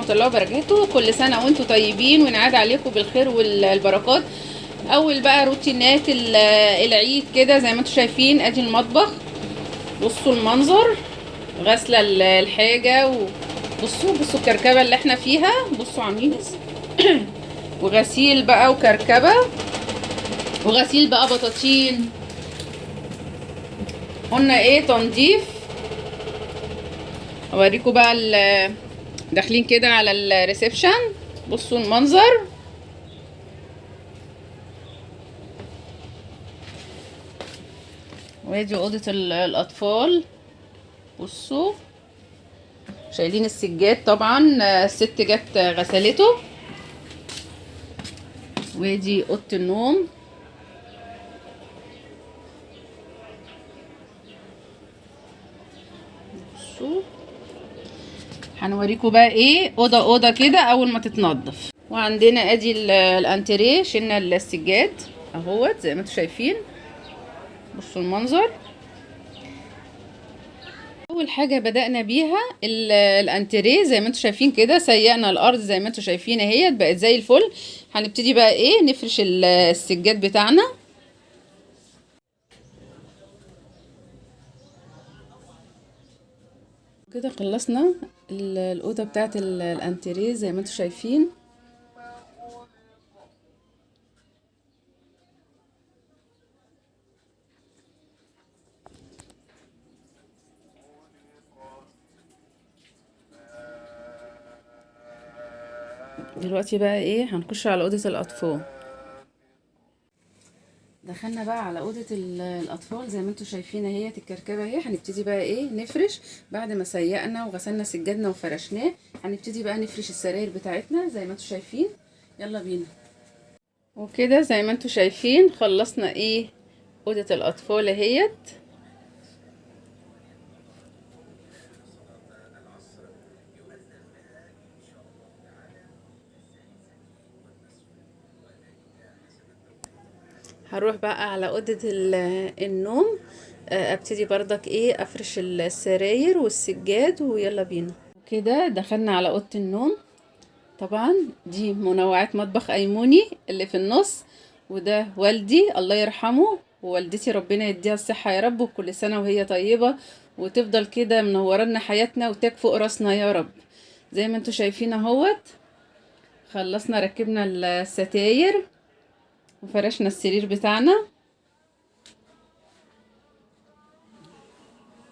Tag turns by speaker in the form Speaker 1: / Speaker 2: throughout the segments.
Speaker 1: ورحمه الله وبركاته. كل سنه وانتم طيبين وينعاد عليكم بالخير والبركات. اول بقى روتينات العيد كده زي ما انتم شايفين. ادي المطبخ، بصوا المنظر، غسله الحاجه بصوا الكركبه اللي احنا فيها، بصوا عاملين وغسيل بقى وكركبه وغسيل بقى بطاطين. قلنا ايه تنظيف. اوريكم بقى داخلين كده على الريسبشن، بصوا المنظر. وادي اوضه الاطفال، بصوا شايلين السجاد طبعا، الست جت غسلته. وادي اوضه النوم، بصوا. هنوريكم بقى ايه اوضه اوضه كده اول ما تتنضف. وعندنا ادي الانتريه، شلنا السجاد اهوت زي ما انتم شايفين، بصوا المنظر. اول حاجه بدأنا بيها الانتريه زي ما انتم شايفين كده، سيقنا الارض زي ما انتم شايفين اهيت بقت زي الفل. هنبتدي بقى ايه نفرش السجاد بتاعنا. كده خلصنا الاوضه بتاعت الانتريه زي ما انتم شايفين. دلوقتي بقى ايه هنخش على اوضه الاطفال. دخلنا بقى على اوضه الاطفال زي ما انتم شايفين اهيت الكركبه اهي. هنبتدي بقى ايه نفرش بعد ما سيقنا وغسلنا سجادنا وفرشناه. هنبتدي بقى نفرش السراير بتاعتنا زي ما انتم شايفين. يلا بينا. وكده زي ما انتم شايفين خلصنا ايه اوضه الاطفال اهيت. هروح بقى على اوضه النوم، ابتدي برضك ايه افرش السراير والسجاد ويلا بينا. كده دخلنا على اوضه النوم. طبعا دي منوعات مطبخ ايموني اللي في النص، وده والدي الله يرحمه، ووالدتي ربنا يديها الصحه يا رب، وكل سنه وهي طيبه وتفضل كده منورنا حياتنا وتكفؤ راسنا يا رب. زي ما انتم شايفين اهوت خلصنا ركبنا الستاير وفرشنا السرير بتاعنا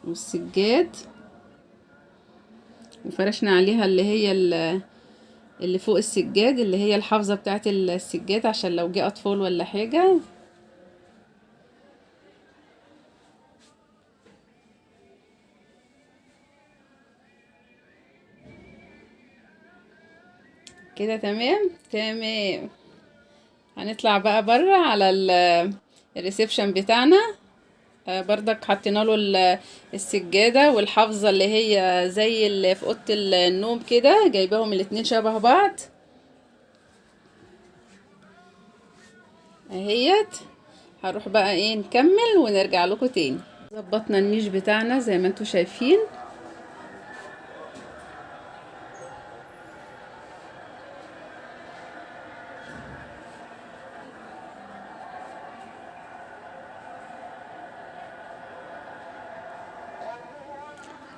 Speaker 1: والسجاد، وفرشنا عليها اللي هي اللي فوق السجاد اللي هي الحافظة بتاعت السجاد عشان لو جه اطفال ولا حاجة. كده تمام تمام. هنطلع بقى بره على الريسبشن بتاعنا. بردك حطينا له السجادة والحافظة اللي هي زي اللي في اوضه النوم كده، جايباهم الاتنين شبه بعض اهيت. هروح بقى ايه نكمل ونرجع لكم تاني. ظبطنا النيش بتاعنا زي ما انتم شايفين.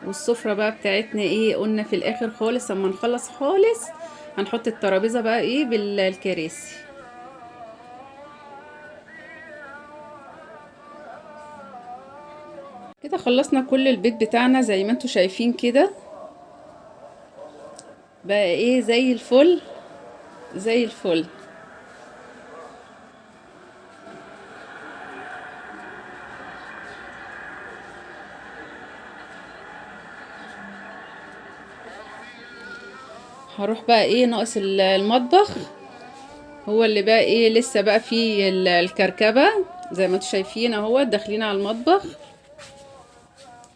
Speaker 1: والسفرة بقى بتاعتنا ايه قلنا في الاخر خالص اما نخلص خالص هنحط الترابيزة بقى ايه بالكراسي. كده خلصنا كل البيت بتاعنا زي ما انتم شايفين كده، بقى ايه زي الفل زي الفل. هروح بقى ايه ناقص المطبخ، هو اللي بقى ايه لسه بقى فيه الكركبة زي ما انتم شايفين اهو. داخلين على المطبخ،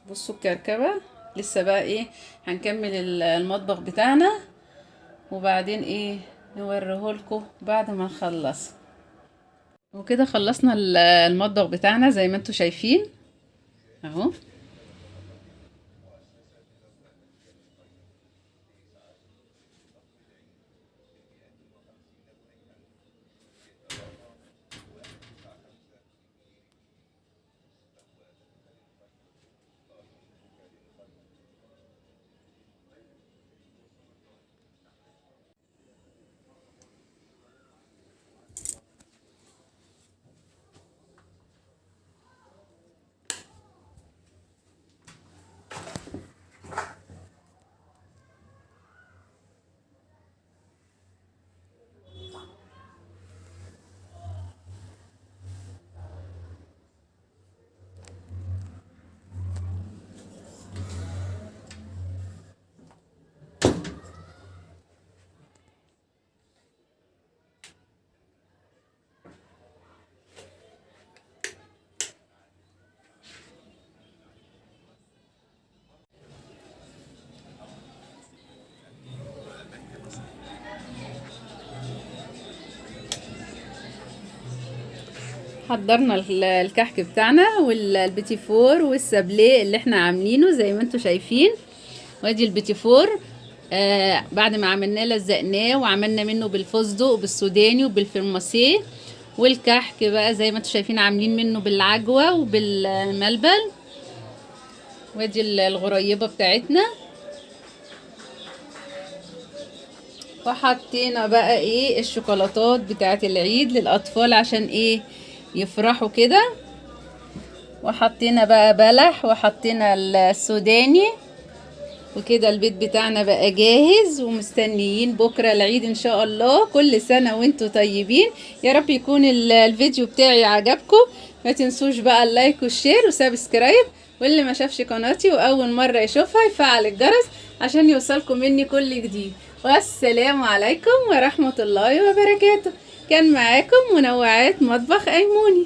Speaker 1: بصوا الكركبة لسه بقى ايه هنكمل المطبخ بتاعنا وبعدين ايه نوريهولكم بعد ما نخلص. وكده خلصنا المطبخ بتاعنا زي ما انتم شايفين اهو. حضرنا الكحك بتاعنا والبيتي فور والسابليه اللي احنا عاملينه زي ما انتوا شايفين. وادي البيتي فور بعد ما عملناه لزقناه وعملنا منه بالفستق وبالسوداني وبالفرماسيه. والكحك بقى زي ما انتوا شايفين عاملين منه بالعجوه وبالملبن. وادي الغريبه بتاعتنا. وحطينا بقى ايه الشوكولاتات بتاعت العيد للاطفال عشان ايه يفرحوا كده. وحطينا بقى بلح وحطينا السوداني. وكده البيت بتاعنا بقى جاهز ومستنيين بكرة العيد ان شاء الله. كل سنة وانتوا طيبين. يا رب يكون الفيديو بتاعي عجبكم. ما تنسوش بقى اللايك والشير وسبسكرايب. واللي ما شافش قناتي واول مرة يشوفها يفعل الجرس عشان يوصلكم مني كل جديد. والسلام عليكم ورحمة الله وبركاته. كان معاكم منوعات مطبخ أيموني.